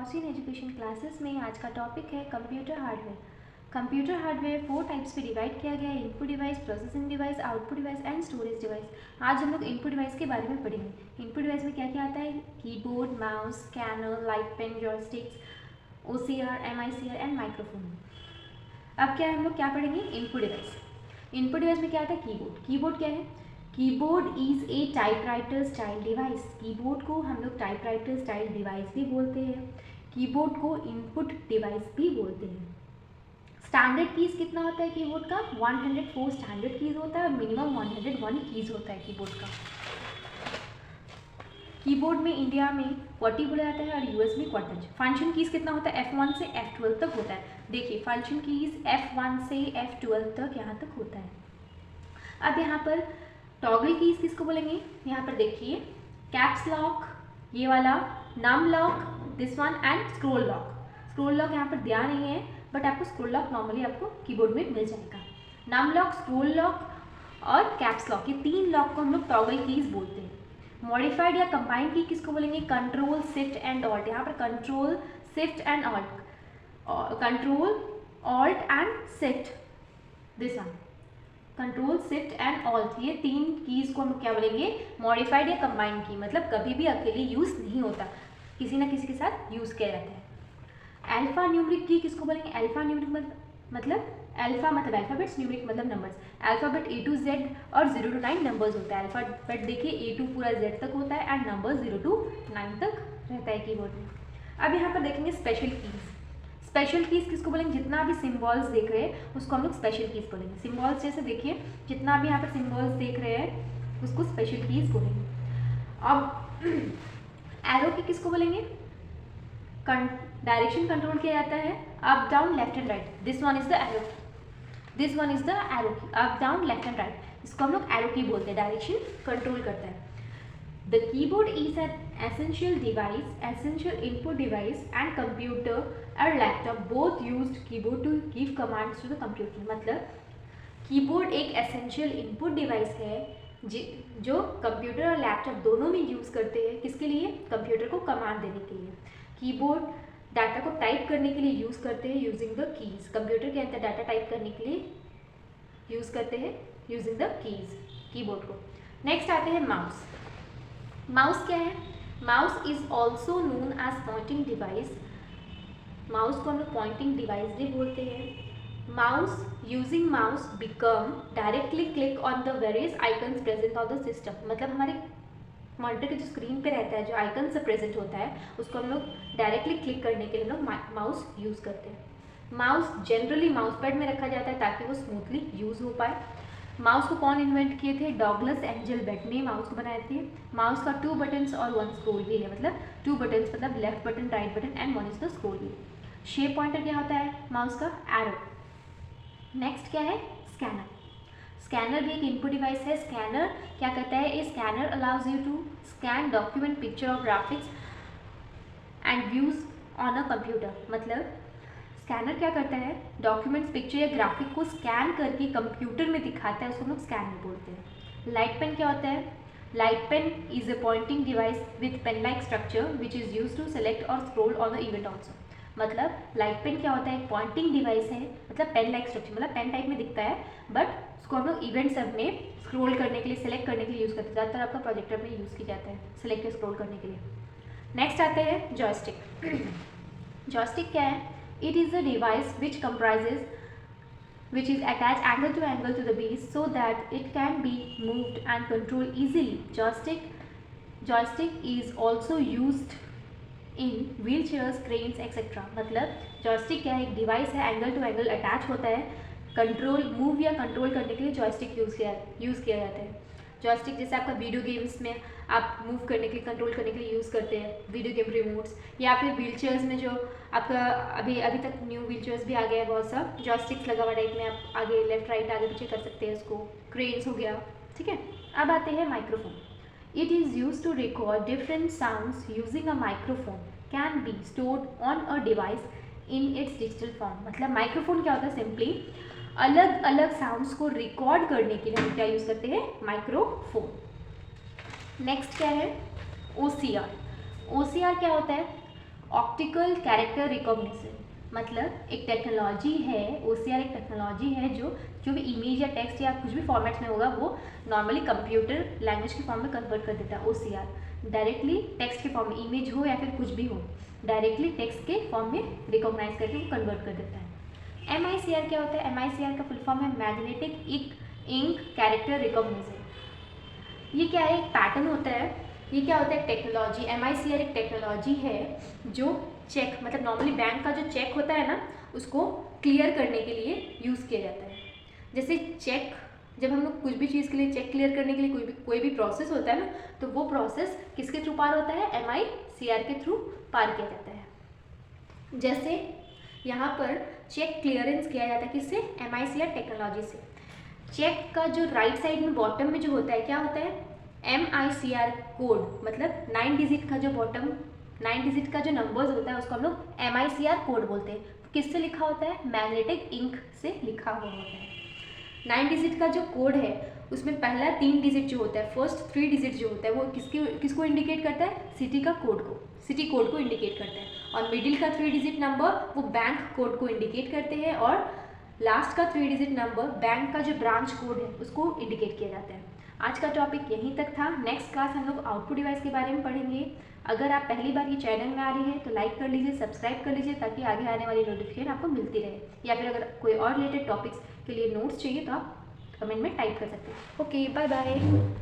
Fast in education classes में आज का टॉपिक है computer hardware. Computer hardware 4 types पे डिवाइड किया गया है, input device, processing device, output device and storage device. आज हम लोग इनपुट डिवाइस के बारे में पढ़ेंगे। इनपुट डिवाइस में क्या क्या आता है? Keyboard, mouse, scanner, light pen, joysticks, OCR, MICR and microphone. अब क्या हम लोग क्या पढ़ेंगे? Input device. इनपुट डिवाइस में क्या आता है? कीबोर्ड। कीबोर्ड क्या है? Keyboard is a typewriter style device. Keyboard को हम लोग टाइपराइटर स्टाइल डिवाइस भी बोलते हैं। कीबोर्ड को इनपुट डिवाइस भी बोलते हैं। स्टैंडर्ड कीज कितना होता है कीबोर्ड का? 104 स्टैंडर्ड कीज होता है और मिनिमम 101 कीज होता है कीबोर्ड का। कीबोर्ड में इंडिया में 40 बोला जाता है और यूएस में क्वार्टर। फंक्शन कीज कितना होता है? F1 से F12 तक होता है। देखिए फंक्शन कीज F1 से F12 तक यहाँ तक होता है। अब यहाँ पर टॉगल कीज किसको बोलेंगे? यहाँ पर देखिए कैप्स लॉक, ये वाला num lock, this one and scroll lock. Scroll lock यहाँ पर दिया नहीं है बट आपको स्क्रोल लॉक नॉर्मली आपको कीबोर्ड में मिल जाएगा। नम लॉक, स्क्रोल लॉक और कैप्स लॉक, ये 3 लॉक को हम लोग टॉगल कीज बोलते हैं। मॉडिफाइड या कंबाइंड की किसको बोलेंगे? Control, shift and alt. यहाँ पर control, shift and alt, control, alt and shift, this one, control, shift and alt, ये 3 कीज को हम क्या बोलेंगे? मॉडिफाइड या कंबाइंड की। मतलब कभी भी अकेले यूज नहीं होता, किसी ना किसी के साथ यूज किया जाता है। अल्फा न्यूमरिक की किसको बोलेंगे? अल्फा न्यूमरिक मतलब अल्फा मतलब अल्फाबेट्स, न्यूमरिक मतलब numbers. Alphabet A to Z और 0 to 9 नंबर्स होता है। अल्फाबेट देखिए A to पूरा Z तक होता है एंड नंबर 0 to 9 तक रहता है कीबोर्ड में। अब यहाँ पर देखेंगे स्पेशल कीज। स्पेशल कीज किसको बोलेंगे? जितना भी सिम्बॉल्स देख रहे हैं उसको हम लोग स्पेशल कीज बोलेंगे। सिम्बॉल्स जैसे देखिए जितना भी यहाँ पर सिम्बॉल्स देख रहे हैं उसको स्पेशल कीज बोलेंगे। अब एरो की किसको बोलेंगे? डायरेक्शन कंट्रोल किया जाता है up down left and right. This one is the arrow, this one is the arrow key, up down left and right, इसको हम लोग एरो की बोलते हैं, डायरेक्शन कंट्रोल करता है। The keyboard is an essential device, essential input device and computer और laptop both used keyboard to give commands to the computer. मतलब कीबोर्ड एक एसेंशियल इनपुट डिवाइस है जो कंप्यूटर और लैपटॉप दोनों में यूज़ करते हैं। किसके लिए? कंप्यूटर को कमांड देने के लिए। कीबोर्ड डाटा को टाइप करने के लिए यूज़ करते हैं यूजिंग द कीज। कंप्यूटर के अंदर डाटा टाइप करने के लिए यूज़ करते हैं यूजिंग द कीज कीबोर्ड को। नेक्स्ट आते हैं माउस। माउस क्या है? Mouse is also known as pointing device. Mouse को हम लोग पॉइंटिंग डिवाइस भी बोलते हैं। Mouse, using mouse become directly click on the various icons present on the system. मतलब हमारे मॉनिटर के जो स्क्रीन पे रहता है, जो आइकन से प्रेजेंट होता है, उसको हम लोग डायरेक्टली क्लिक करने के लिए लोग माउस यूज़ करते हैं। माउस जनरली माउस पैड में रखा जाता है ताकि वो स्मूथली यूज़ हो पाए। माउस को कौन इन्वेंट किए थे? डॉगलस एंजेलबर्ट ने माउस को बनाए थे। माउस का 2 बटन्स और 1 स्क्रोल व्हील है। मतलब 2 बटन्स मतलब left button, right button and 1 is the scroll wheel. Shape pointer क्या होता है माउस का? एरो। नेक्स्ट क्या है? स्कैनर। स्कैनर भी एक इनपुट डिवाइस है। स्कैनर क्या करता है? A scanner allows you to scan document, picture और graphics and views on a computer. मतलब स्कैनर क्या करता है? डॉक्यूमेंट्स, पिक्चर या ग्राफिक को स्कैन करके कंप्यूटर में दिखाता है, उसको हम लोग स्कैनर बोलते हैं। लाइट पेन क्या होता है? Light pen is a pointing device with pen like structure which is use to select और scroll on the event also. मतलब लाइट पेन क्या होता है? एक पॉइंटिंग डिवाइस है, मतलब पेन लाइक स्ट्रक्चर, मतलब पेन टाइप में दिखता है बट उसको हम लोग इवेंट सब में स्क्रॉल करने के लिए, सेलेक्ट करने के लिए यूज़ करते हैं। ज़्यादातर आपका प्रोजेक्टर में यूज़ किया जाता है सेलेक्ट या स्क्रॉल करने के लिए। नेक्स्ट आते हैं जॉयस्टिक। जॉयस्टिक क्या है? It is a device which comprises which is attached angle to the base so that it can be moved and controlled easily. Joystick is also used in wheelchairs, cranes, etc. मतलब joystick क्या है? एक device है, angle two angle attach होता है, control, move या control करने के लिए जॉयस्टिक यूज़ किया जाता है। जॉयस्टिक जैसे आपका वीडियो गेम्स में आप मूव करने के लिए, कंट्रोल करने के लिए यूज़ करते हैं वीडियो गेम रिमोट्स, या फिर व्हीलचेयर्स में जो आपका अभी तक न्यू व्हीलचेयर्स भी आ गया है बहुत सा, जॉयस्टिक्स लगा हुआ टाइप में आप आगे लेफ्ट राइट आगे पीछे कर सकते हैं उसको। क्रेन्स हो गया, ठीक है। अब आते हैं microphone. It is use to record different sounds using a microphone can be stored on a device in its digital form. मतलब माइक्रोफोन क्या होता है? सिंपली अलग अलग साउंड्स को रिकॉर्ड करने के लिए हम क्या यूज़ करते हैं? माइक्रोफोन। नेक्स्ट क्या है? OCR। OCR क्या होता है? ऑप्टिकल कैरेक्टर रिकॉग्निशन, मतलब एक टेक्नोलॉजी है, OCR एक टेक्नोलॉजी है जो भी इमेज या टेक्स्ट या कुछ भी फॉर्मेट्स में होगा वो नॉर्मली कंप्यूटर लैंग्वेज के फॉर्म में कन्वर्ट कर देता है। OCR डायरेक्टली टेक्स्ट के फॉर्म में, इमेज हो या फिर कुछ भी हो, डायरेक्टली टेक्स्ट के फॉर्म में रिकॉग्नाइज करके वो कन्वर्ट कर देता है। MICR क्या होता है? MICR का फुल फॉर्म है मैग्नेटिक इंक कैरेक्टर रिकॉग्निशन। ये क्या है? एक पैटर्न होता है। ये क्या होता है? टेक्नोलॉजी। MICR एक टेक्नोलॉजी है जो चेक, मतलब नॉर्मली बैंक का जो चेक होता है ना, उसको क्लियर करने के लिए यूज़ किया जाता है। जैसे चेक, जब हम लोग कुछ भी चीज़ के लिए चेक क्लियर करने के लिए कोई भी प्रोसेस होता है ना, तो वो प्रोसेस किसके थ्रू पार होता है? MICR के थ्रू पार किया जाता है। जैसे यहाँ पर चेक क्लियरेंस किया जाता है किससे? MICR टेक्नोलॉजी से। चेक का जो राइट साइड में बॉटम में जो होता है, क्या होता है? MICR कोड, मतलब 9 डिजिट का जो बॉटम 9 डिजिट का जो नंबर्स होता है उसको हम लोग MICR कोड बोलते हैं। किससे लिखा होता है? मैग्नेटिक इंक से लिखा हुआ होता है। 9 डिजिट का जो कोड है उसमें पहला 3 डिजिट जो होता है, फर्स्ट 3 डिजिट जो होता है वो किसको इंडिकेट करता है? सिटी कोड को इंडिकेट करता है। और मिडिल का 3 डिजिट नंबर वो बैंक कोड को इंडिकेट करते हैं, और लास्ट का 3 डिजिट नंबर बैंक का जो ब्रांच कोड है उसको इंडिकेट किया जाता है। आज का टॉपिक यहीं तक था। नेक्स्ट क्लास हम लोग आउटपुट डिवाइस के बारे में पढ़ेंगे। अगर आप पहली बार ये चैनल में आ रही है तो लाइक कर लीजिए, सब्सक्राइब कर लीजिए, ताकि आगे आने वाली नोटिफिकेशन आपको मिलती रहे। या फिर अगर कोई और रिलेटेड टॉपिक्स के लिए नोट्स चाहिए तो आप कमेंट में टाइप कर सकते हैं। Okay, bye bye.